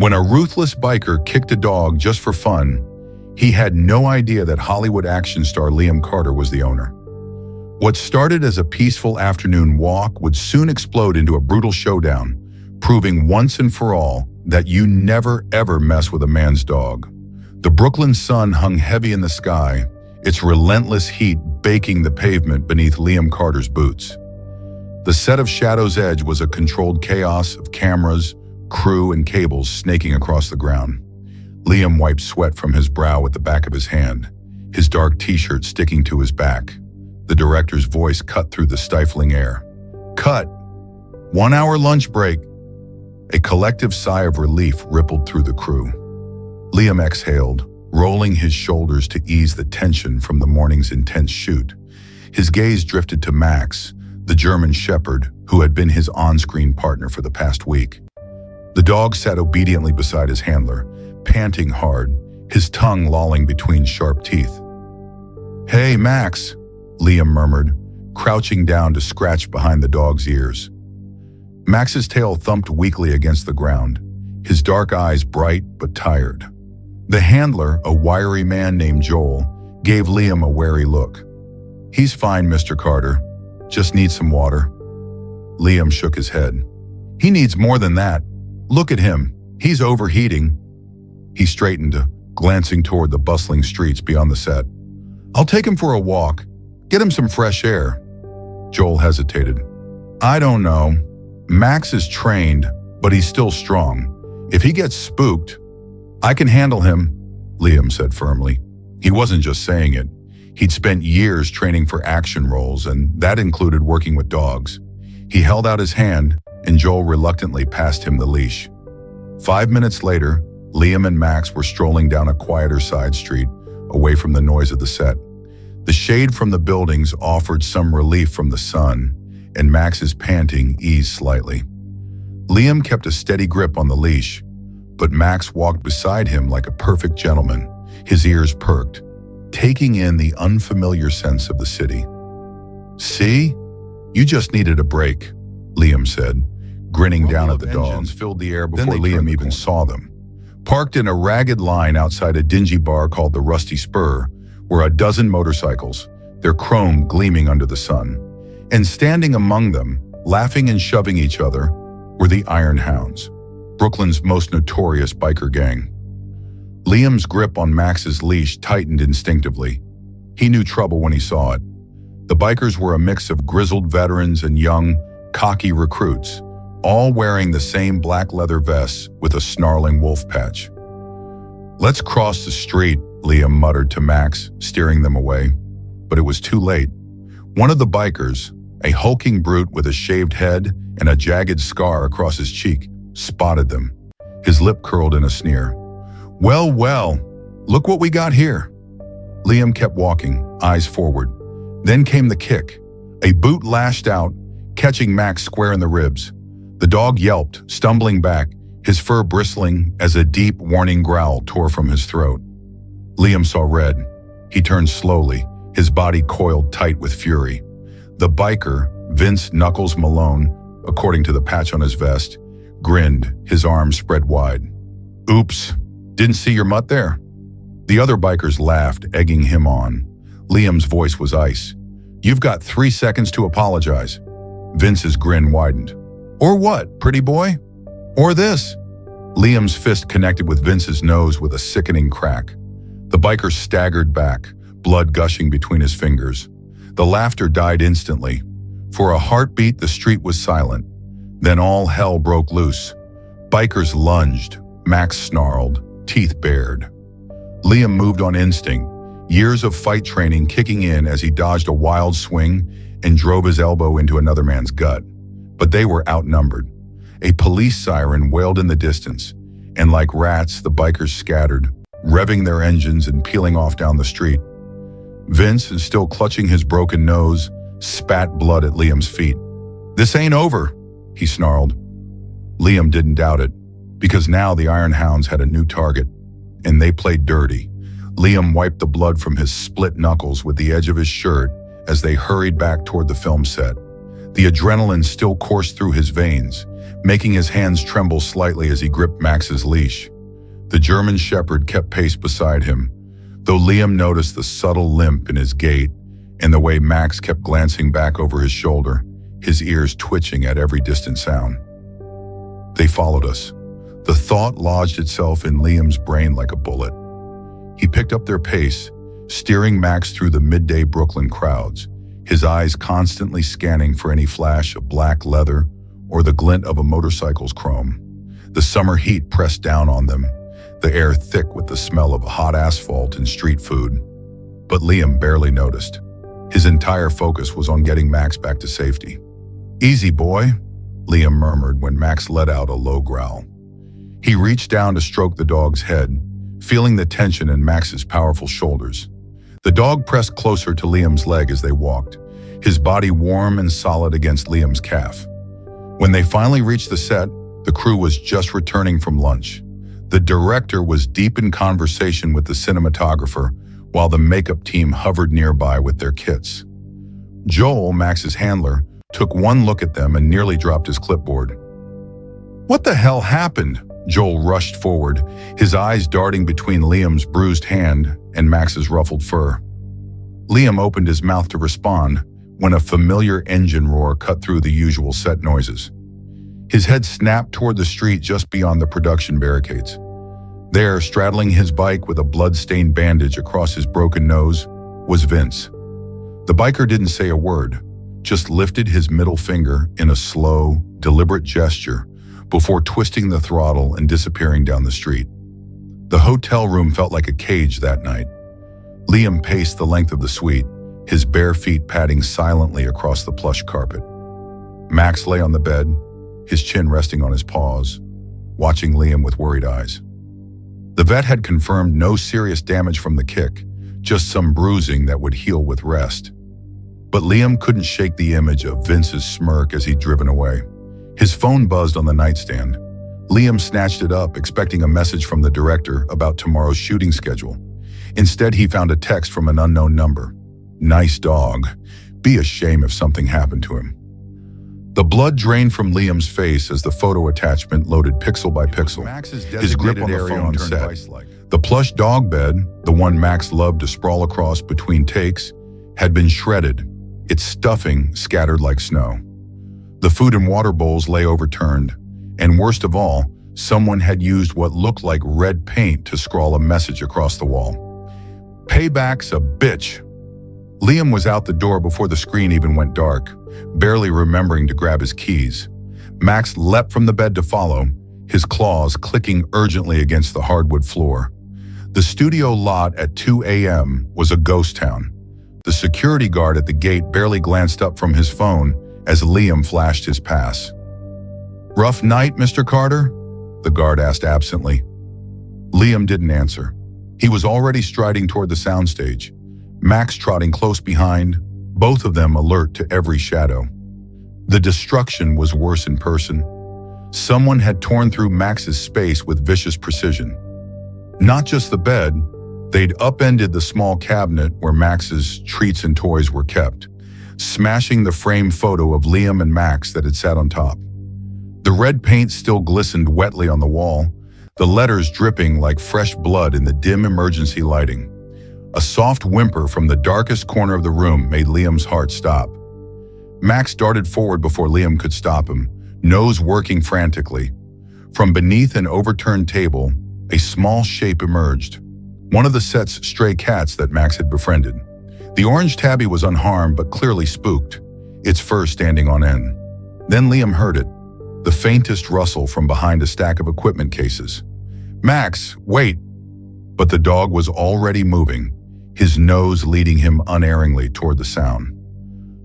When a ruthless biker kicked a dog just for fun, he had no idea that Hollywood action star Liam Carter was the owner. What started as a peaceful afternoon walk would soon explode into a brutal showdown, proving once and for all that you never ever mess with a man's dog. The Brooklyn sun hung heavy in the sky, its relentless heat baking the pavement beneath Liam Carter's boots. The set of Shadow's Edge was a controlled chaos of cameras, crew, and cables snaking across the ground. Liam wiped sweat from his brow with the back of his hand, his dark t-shirt sticking to his back. The director's voice cut through the stifling air. Cut! 1 hour lunch break! A collective sigh of relief rippled through the crew. Liam exhaled, rolling his shoulders to ease the tension from the morning's intense shoot. His gaze drifted to Max, the German shepherd who had been his on-screen partner for the past week. The dog sat obediently beside his handler, panting hard, his tongue lolling between sharp teeth. "Hey, Max," Liam murmured, crouching down to scratch behind the dog's ears. Max's tail thumped weakly against the ground, his dark eyes bright but tired. The handler, a wiry man named Joel, gave Liam a wary look. "He's fine, Mr. Carter. Just needs some water." Liam shook his head. "He needs more than that. Look at him. He's overheating." He straightened, glancing toward the bustling streets beyond the set. "I'll take him for a walk. Get him some fresh air." Joel hesitated. "I don't know. Max is trained, but he's still strong. If he gets spooked, I can handle him," Liam said firmly. He wasn't just saying it. He'd spent years training for action roles, and that included working with dogs. He held out his hand, and Joel reluctantly passed him the leash. 5 minutes later, Liam and Max were strolling down a quieter side street, away from the noise of the set. The shade from the buildings offered some relief from the sun, and Max's panting eased slightly. Liam kept a steady grip on the leash, but Max walked beside him like a perfect gentleman, his ears perked, taking in the unfamiliar sense of the city. "See? You just needed a break," Liam said, grinning down at the dogs. Filled the air before Liam even saw them. Parked in a ragged line outside a dingy bar called the Rusty Spur were a dozen motorcycles, their chrome gleaming under the sun. And standing among them, laughing and shoving each other, were the Iron Hounds, Brooklyn's most notorious biker gang. Liam's grip on Max's leash tightened instinctively. He knew trouble when he saw it. The bikers were a mix of grizzled veterans and young, cocky recruits, all wearing the same black leather vests with a snarling wolf patch. "Let's cross the street," Liam muttered to Max, steering them away. But it was too late. One of the bikers, a hulking brute with a shaved head and a jagged scar across his cheek, spotted them. His lip curled in a sneer. Well, look what we got here." Liam kept walking, eyes forward. Then came the kick. A boot lashed out, catching Max square in the ribs. The dog yelped, stumbling back, his fur bristling as a deep, warning growl tore from his throat. Liam saw red. He turned slowly, his body coiled tight with fury. The biker, Vince Knuckles Malone, according to the patch on his vest, grinned, his arms spread wide. "Oops, didn't see your mutt there." The other bikers laughed, egging him on. Liam's voice was ice. "You've got 3 seconds to apologize." Vince's grin widened. "Or what, pretty boy? Or this?" Liam's fist connected with Vince's nose with a sickening crack. The biker staggered back, blood gushing between his fingers. The laughter died instantly. For a heartbeat, the street was silent. Then all hell broke loose. Bikers lunged. Max snarled, teeth bared. Liam moved on instinct, years of fight training kicking in as he dodged a wild swing and drove his elbow into another man's gut. But they were outnumbered. A police siren wailed in the distance, and like rats, the bikers scattered, revving their engines and peeling off down the street. Vince, still clutching his broken nose, spat blood at Liam's feet. "This ain't over," he snarled. Liam didn't doubt it, because now the Iron Hounds had a new target, and they played dirty. Liam wiped the blood from his split knuckles with the edge of his shirt as they hurried back toward the film set. The adrenaline still coursed through his veins, making his hands tremble slightly as he gripped Max's leash. The German Shepherd kept pace beside him, though Liam noticed the subtle limp in his gait and the way Max kept glancing back over his shoulder, his ears twitching at every distant sound. They followed us. The thought lodged itself in Liam's brain like a bullet. He picked up their pace, steering Max through the midday Brooklyn crowds, his eyes constantly scanning for any flash of black leather or the glint of a motorcycle's chrome. The summer heat pressed down on them, the air thick with the smell of hot asphalt and street food. But Liam barely noticed. His entire focus was on getting Max back to safety. "Easy, boy," Liam murmured when Max let out a low growl. He reached down to stroke the dog's head, feeling the tension in Max's powerful shoulders. The dog pressed closer to Liam's leg as they walked, his body warm and solid against Liam's calf. When they finally reached the set, the crew was just returning from lunch. The director was deep in conversation with the cinematographer, while the makeup team hovered nearby with their kits. Joel, Max's handler, took one look at them and nearly dropped his clipboard. "What the hell happened?" Joel rushed forward, his eyes darting between Liam's bruised hand and Max's ruffled fur. Liam opened his mouth to respond when a familiar engine roar cut through the usual set noises. His head snapped toward the street just beyond the production barricades. There, straddling his bike with a blood-stained bandage across his broken nose, was Vince. The biker didn't say a word, just lifted his middle finger in a slow, deliberate gesture before twisting the throttle and disappearing down the street. The hotel room felt like a cage that night. Liam paced the length of the suite, his bare feet padding silently across the plush carpet. Max lay on the bed, his chin resting on his paws, watching Liam with worried eyes. The vet had confirmed no serious damage from the kick, just some bruising that would heal with rest. But Liam couldn't shake the image of Vince's smirk as he'd driven away. His phone buzzed on the nightstand. Liam snatched it up, expecting a message from the director about tomorrow's shooting schedule. Instead, he found a text from an unknown number. "Nice dog. Be a shame if something happened to him." The blood drained from Liam's face as the photo attachment loaded pixel by pixel, his grip on the phone set. The plush dog bed, the one Max loved to sprawl across between takes, had been shredded, its stuffing scattered like snow. The food and water bowls lay overturned, and worst of all, someone had used what looked like red paint to scrawl a message across the wall. "Payback's a bitch." Liam was out the door before the screen even went dark, barely remembering to grab his keys. Max leapt from the bed to follow, his claws clicking urgently against the hardwood floor. The studio lot at 2 a.m. was a ghost town. The security guard at the gate barely glanced up from his phone as Liam flashed his pass. "Rough night, Mr. Carter?" the guard asked absently. Liam didn't answer. He was already striding toward the soundstage, Max trotting close behind, both of them alert to every shadow. The destruction was worse in person. Someone had torn through Max's space with vicious precision. Not just the bed, they'd upended the small cabinet where Max's treats and toys were kept, smashing the framed photo of Liam and Max that had sat on top. The red paint still glistened wetly on the wall, the letters dripping like fresh blood in the dim emergency lighting. A soft whimper from the darkest corner of the room made Liam's heart stop. Max darted forward before Liam could stop him, nose working frantically. From beneath an overturned table, a small shape emerged, one of the set's stray cats that Max had befriended. The orange tabby was unharmed but clearly spooked, its fur standing on end. Then Liam heard it, the faintest rustle from behind a stack of equipment cases. "Max, wait!" But the dog was already moving, his nose leading him unerringly toward the sound.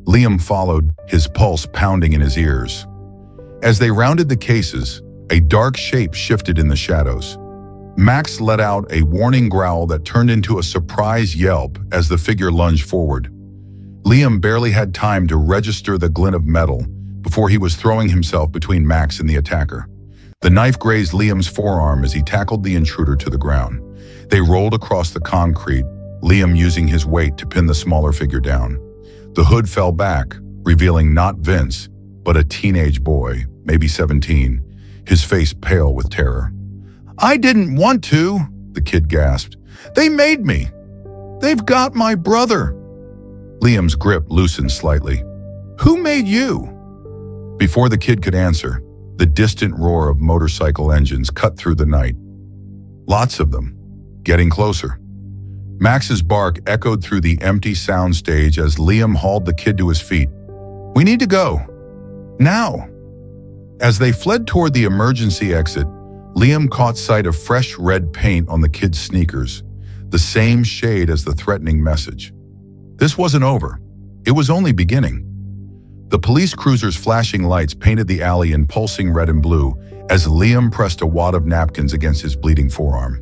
Liam followed, his pulse pounding in his ears. As they rounded the cases, a dark shape shifted in the shadows. Max let out a warning growl that turned into a surprise yelp as the figure lunged forward. Liam barely had time to register the glint of metal before he was throwing himself between Max and the attacker. The knife grazed Liam's forearm as he tackled the intruder to the ground. They rolled across the concrete, Liam using his weight to pin the smaller figure down. The hood fell back, revealing not Vince, but a teenage boy, maybe 17, his face pale with terror. "I didn't want to," the kid gasped. "They made me. They've got my brother." Liam's grip loosened slightly. "Who made you?" Before the kid could answer, the distant roar of motorcycle engines cut through the night. Lots of them, getting closer. Max's bark echoed through the empty soundstage as Liam hauled the kid to his feet. "We need to go. Now." As they fled toward the emergency exit, Liam caught sight of fresh red paint on the kid's sneakers, the same shade as the threatening message. This wasn't over. It was only beginning. The police cruiser's flashing lights painted the alley in pulsing red and blue as Liam pressed a wad of napkins against his bleeding forearm.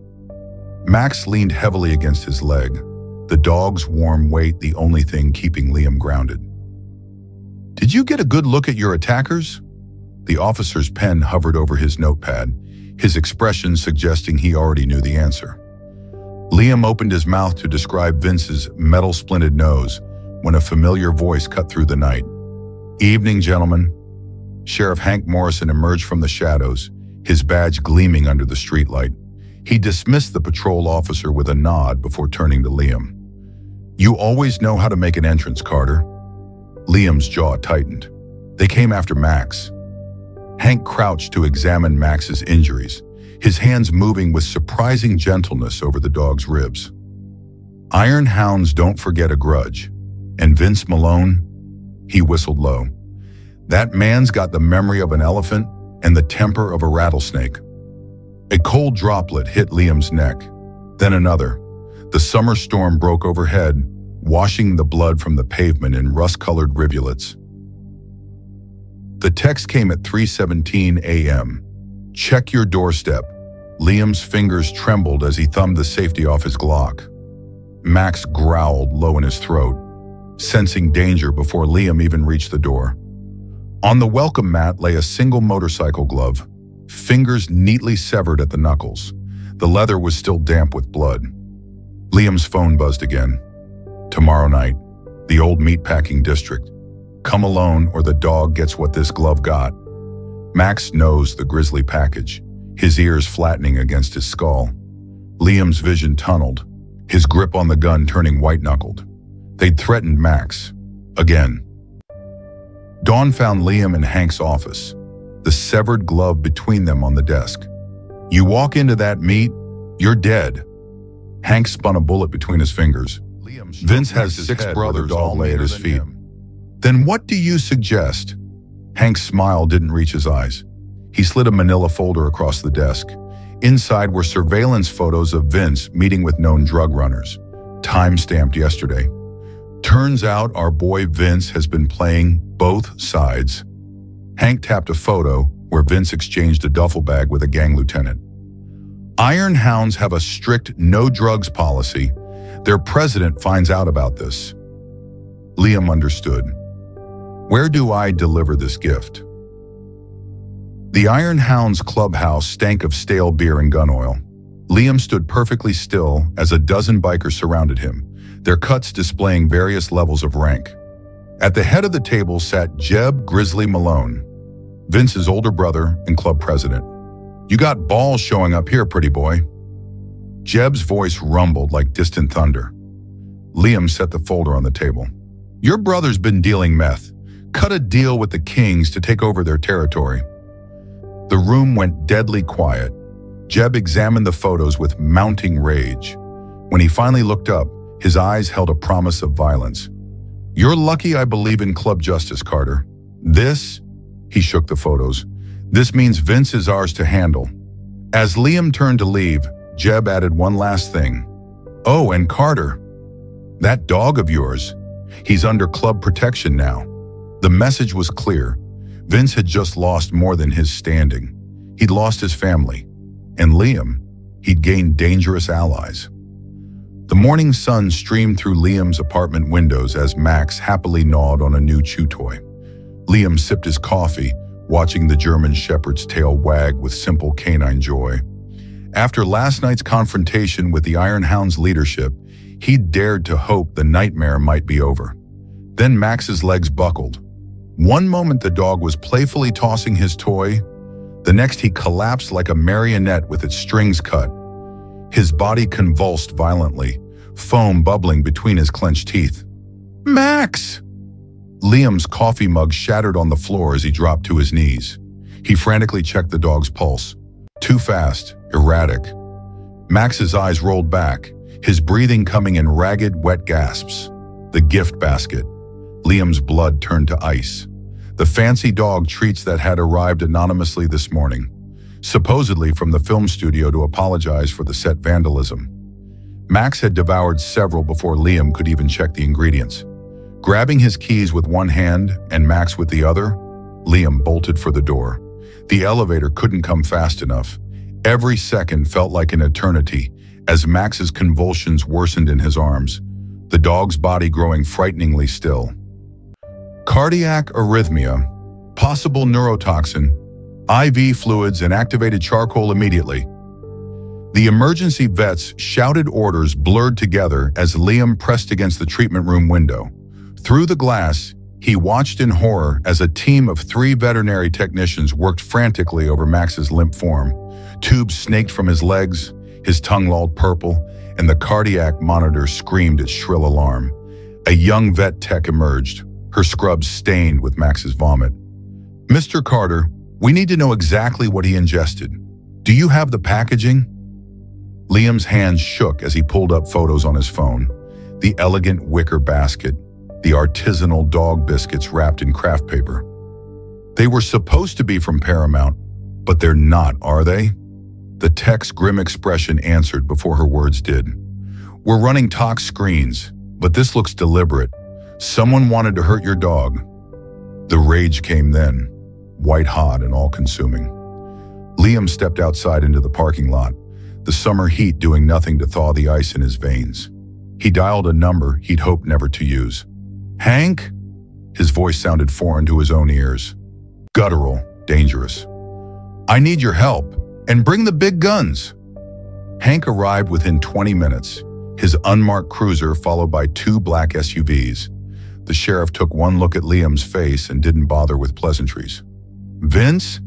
Max leaned heavily against his leg, the dog's warm weight the only thing keeping Liam grounded. "Did you get a good look at your attackers?" The officer's pen hovered over his notepad, his expression suggesting he already knew the answer. Liam opened his mouth to describe Vince's metal-splinted nose when a familiar voice cut through the night. "Evening, gentlemen." Sheriff Hank Morrison emerged from the shadows, his badge gleaming under the streetlight. He dismissed the patrol officer with a nod before turning to Liam. "You always know how to make an entrance, Carter." Liam's jaw tightened. They came after Max. Hank crouched to examine Max's injuries, his hands moving with surprising gentleness over the dog's ribs. "Iron hounds don't forget a grudge. And Vince Malone," he whistled low, "that man's got the memory of an elephant and the temper of a rattlesnake." A cold droplet hit Liam's neck, then another. The summer storm broke overhead, washing the blood from the pavement in rust-colored rivulets. The text came at 3:17 a.m. "Check your doorstep." Liam's fingers trembled as he thumbed the safety off his Glock. Max growled low in his throat, sensing danger before Liam even reached the door. On the welcome mat lay a single motorcycle glove, fingers neatly severed at the knuckles. The leather was still damp with blood. Liam's phone buzzed again. "Tomorrow night, the old meatpacking district. Come alone or the dog gets what this glove got." Max nosed the grisly package, his ears flattening against his skull. Liam's vision tunneled, his grip on the gun turning white-knuckled. They'd threatened Max. Again. Dawn found Liam in Hank's office, the severed glove between them on the desk. "You walk into that meat, you're dead." Hank spun a bullet between his fingers. "Vince has 6 brothers all lay at his feet." "Then what do you suggest?" Hank's smile didn't reach his eyes. He slid a manila folder across the desk. Inside were surveillance photos of Vince meeting with known drug runners, time-stamped yesterday. "Turns out our boy Vince has been playing both sides." Hank tapped a photo where Vince exchanged a duffel bag with a gang lieutenant. "Iron hounds have a strict no-drugs policy. Their president finds out about this." Liam understood. "Where do I deliver this gift?" The Iron Hounds clubhouse stank of stale beer and gun oil. Liam stood perfectly still as a dozen bikers surrounded him, their cuts displaying various levels of rank. At the head of the table sat Jeb Grizzly Malone, Vince's older brother and club president. "You got balls showing up here, pretty boy." Jeb's voice rumbled like distant thunder. Liam set the folder on the table. "Your brother's been dealing meth. Cut a deal with the Kings to take over their territory." The room went deadly quiet. Jeb examined the photos with mounting rage. When he finally looked up, his eyes held a promise of violence. "You're lucky I believe in club justice, Carter. This," he shook the photos, "this means Vince is ours to handle." As Liam turned to leave, Jeb added one last thing. "Oh, and Carter, that dog of yours, he's under club protection now." The message was clear. Vince had just lost more than his standing. He'd lost his family. And Liam, he'd gained dangerous allies. The morning sun streamed through Liam's apartment windows as Max happily gnawed on a new chew toy. Liam sipped his coffee, watching the German shepherd's tail wag with simple canine joy. After last night's confrontation with the Iron Hound's leadership, he'd dared to hope the nightmare might be over. Then Max's legs buckled. One moment the dog was playfully tossing his toy, the next he collapsed like a marionette with its strings cut. His body convulsed violently, foam bubbling between his clenched teeth. "Max!" Liam's coffee mug shattered on the floor as he dropped to his knees. He frantically checked the dog's pulse. Too fast, erratic. Max's eyes rolled back, his breathing coming in ragged, wet gasps. The gift basket. Liam's blood turned to ice. The fancy dog treats that had arrived anonymously this morning, supposedly from the film studio to apologize for the set vandalism. Max had devoured several before Liam could even check the ingredients. Grabbing his keys with one hand and Max with the other, Liam bolted for the door. The elevator couldn't come fast enough. Every second felt like an eternity as Max's convulsions worsened in his arms, the dog's body growing frighteningly still. Cardiac arrhythmia, possible neurotoxin, IV fluids and activated charcoal immediately. The emergency vets shouted orders blurred together as Liam pressed against the treatment room window. Through the glass, he watched in horror as a team of 3 veterinary technicians worked frantically over Max's limp form. Tubes snaked from his legs, his tongue lolled purple, and the cardiac monitor screamed its shrill alarm. A young vet tech emerged, her scrubs stained with Max's vomit. "Mr. Carter, we need to know exactly what he ingested. Do you have the packaging?" Liam's hands shook as he pulled up photos on his phone. The elegant wicker basket, the artisanal dog biscuits wrapped in craft paper. They were supposed to be from Paramount, but they're not, are they? The tech's grim expression answered before her words did. "We're running tox screens, but this looks deliberate. Someone wanted to hurt your dog." The rage came then, white hot and all-consuming. Liam stepped outside into the parking lot, the summer heat doing nothing to thaw the ice in his veins. He dialed a number he'd hoped never to use. "Hank?" His voice sounded foreign to his own ears. Guttural, dangerous. "I need your help, and bring the big guns." Hank arrived within 20 minutes, his unmarked cruiser followed by 2 black SUVs. The sheriff took one look at Liam's face and didn't bother with pleasantries. "Vince?"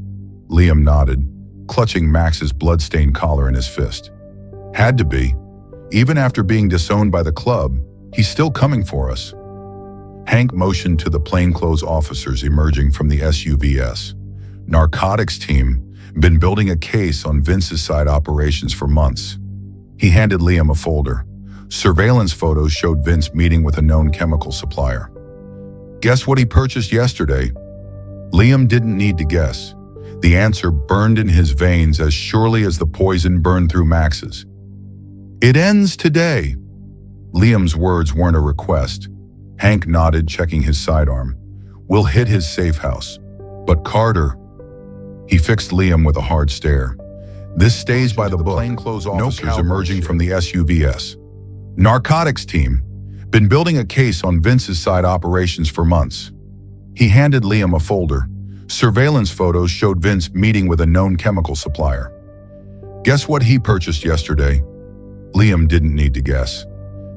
Liam nodded, clutching Max's blood-stained collar in his fist. "Had to be. Even after being disowned by the club, he's still coming for us." Hank motioned to the plainclothes officers emerging from the SUVs. Narcotics team, been building a case on Vince's side operations for months. He handed Liam a folder. Surveillance photos showed Vince meeting with a known chemical supplier. "Guess what he purchased yesterday?" Liam didn't need to guess. The answer burned in his veins as surely as the poison burned through Max's. "It ends today." Liam's words weren't a request. Hank nodded, checking his sidearm. "We'll hit his safe house. But Carter..." He fixed Liam with a hard stare. "This stays by the book. Plainclothes officers emerging from the SUVs. Narcotics team, been building a case on Vince's side operations for months." He handed Liam a folder. Surveillance photos showed Vince meeting with a known chemical supplier. "Guess what he purchased yesterday?" Liam didn't need to guess.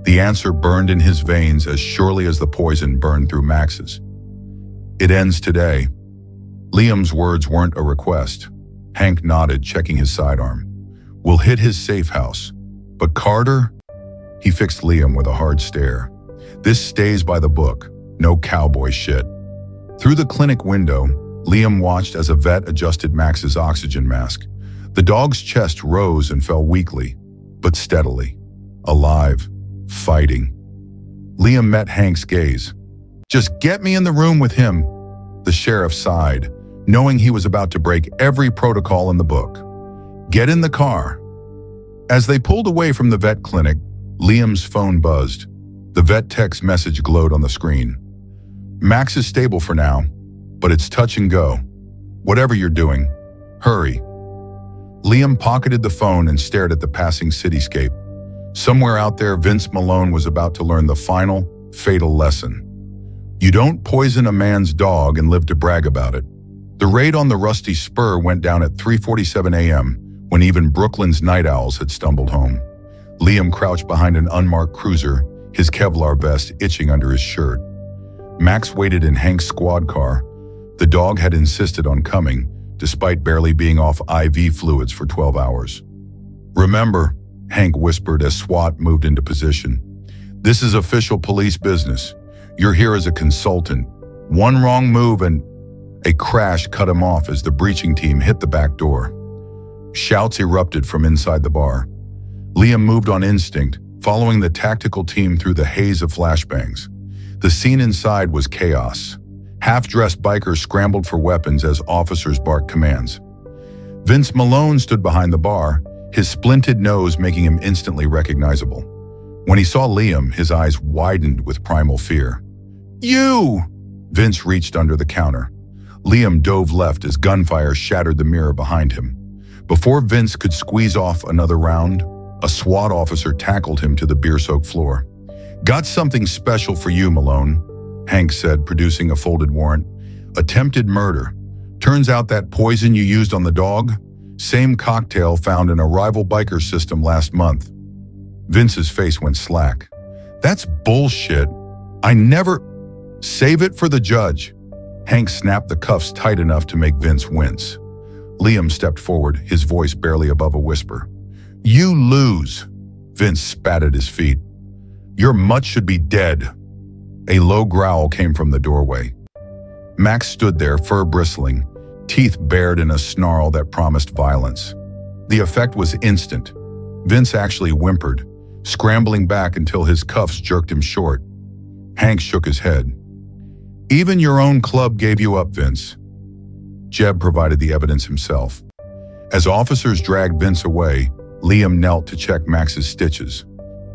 The answer burned in his veins as surely as the poison burned through Max's. "It ends today." Liam's words weren't a request. Hank nodded, checking his sidearm. "We'll hit his safe house. But Carter..." He fixed Liam with a hard stare. "This stays by the book. No cowboy shit." Through the clinic window, Liam watched as a vet adjusted Max's oxygen mask. The dog's chest rose and fell weakly, but steadily. Alive. Fighting. Liam met Hank's gaze. "Just get me in the room with him." The sheriff sighed, knowing he was about to break every protocol in the book. "Get in the car." As they pulled away from the vet clinic, Liam's phone buzzed. The vet tech's message glowed on the screen. "Max is stable for now, but it's touch and go. Whatever you're doing, hurry." Liam pocketed the phone and stared at the passing cityscape. Somewhere out there, Vince Malone was about to learn the final, fatal lesson. You don't poison a man's dog and live to brag about it. The raid on the Rusty Spur went down at 3:47 a.m. when even Brooklyn's night owls had stumbled home. Liam crouched behind an unmarked cruiser, his Kevlar vest itching under his shirt. Max waited in Hank's squad car, The dog had insisted on coming, despite barely being off IV fluids for 12 hours. "Remember," Hank whispered as SWAT moved into position, "this is official police business. You're here as a consultant. One wrong move and..." A crash cut him off as the breaching team hit the back door. Shouts erupted from inside the bar. Liam moved on instinct, following the tactical team through the haze of flashbangs. The scene inside was chaos. Half-dressed bikers scrambled for weapons as officers barked commands. Vince Malone stood behind the bar, his splinted nose making him instantly recognizable. When he saw Liam, his eyes widened with primal fear. "You!" Vince reached under the counter. Liam dove left as gunfire shattered the mirror behind him. Before Vince could squeeze off another round, a SWAT officer tackled him to the beer-soaked floor. "Got something special for you, Malone," Hank said, producing a folded warrant. "Attempted murder. Turns out that poison you used on the dog? Same cocktail found in a rival biker system last month." Vince's face went slack. "That's bullshit. I never..." "Save it for the judge." Hank snapped the cuffs tight enough to make Vince wince. Liam stepped forward, his voice barely above a whisper. "You lose." Vince spat at his feet. "Your mutt should be dead." A low growl came from the doorway. Max stood there, fur bristling, teeth bared in a snarl that promised violence. The effect was instant. Vince actually whimpered, scrambling back until his cuffs jerked him short. Hank shook his head. "Even your own club gave you up, Vince." Jeb provided the evidence himself. As officers dragged Vince away, Liam knelt to check Max's stitches.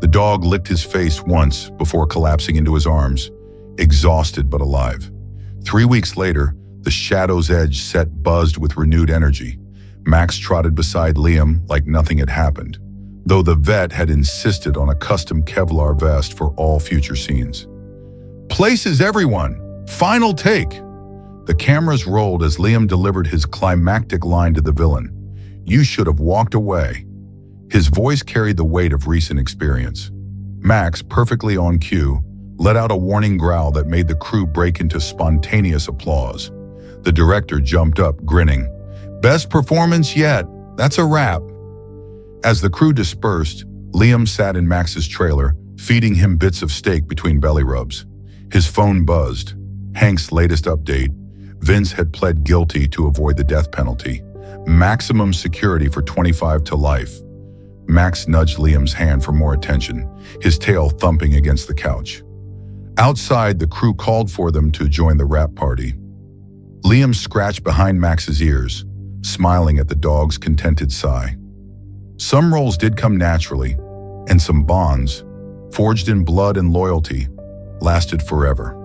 The dog licked his face once before collapsing into his arms, exhausted but alive. 3 weeks later, the Shadow's Edge set buzzed with renewed energy. Max trotted beside Liam like nothing had happened, though the vet had insisted on a custom Kevlar vest for all future scenes. "Places everyone! Final take!" The cameras rolled as Liam delivered his climactic line to the villain. "You should have walked away." His voice carried the weight of recent experience. Max, perfectly on cue, let out a warning growl that made the crew break into spontaneous applause. The director jumped up, grinning. "Best performance yet. That's a wrap." As the crew dispersed, Liam sat in Max's trailer, feeding him bits of steak between belly rubs. His phone buzzed. Hank's latest update. Vince had pled guilty to avoid the death penalty. Maximum security for 25 to life. Max nudged Liam's hand for more attention, his tail thumping against the couch. Outside, the crew called for them to join the rap party. Liam scratched behind Max's ears, smiling at the dog's contented sigh. Some roles did come naturally, and some bonds, forged in blood and loyalty, lasted forever.